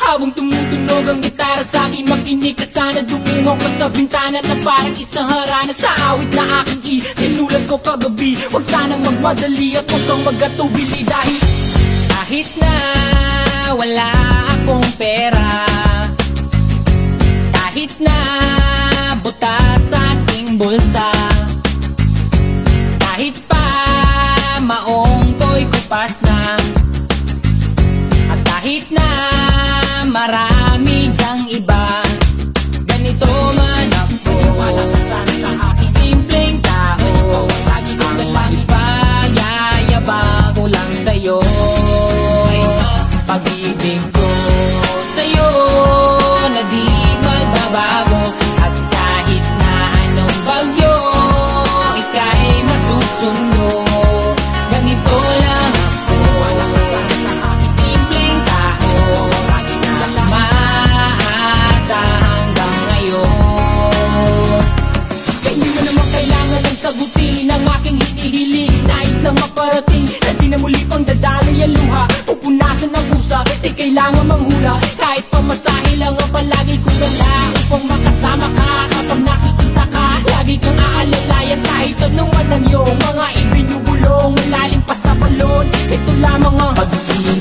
Habang tumutunog ang gitara sa akin, makinig ka sana. Dumungaw ka sa bintana na parang isang harana sa awit na aking sinulat ko kagabi. Huwag sanang magmadali at huwag kang magatubili, dahil kahit na wala akong pera, kahit na butas sa aking bulsa, kahit pa maong ko'y kupas na, at kahit na marami dyang iba, ganito man ako, wala ka sana sa aking simpleng tao. Lagi kong galang ipagayayabang ko lang sa'yo. Pag-ibig ko sa'yo na di magbabago, at kahit na anong bagyo ika'y masusundo. Ganito lang ako, wala ka sana sa aking simpleng tao. Lagi na lang maasa hanggang ngayon. Kaya hindi mo naman kailangan ng sagutin ang aking hinihiling. Nais lang maparating na di na muli pang dadaloy ang luha. Pupunasan ang pusa, di kailangan manghula. Kahit pamasahe lang ang palagi kong dala upang makasama ka kapag nakikita ka. Lagi kang aalalayan kahit anuman ang iyong mga ibinubulong. Malalim pa sa balon, ito lamang ang pag-ibig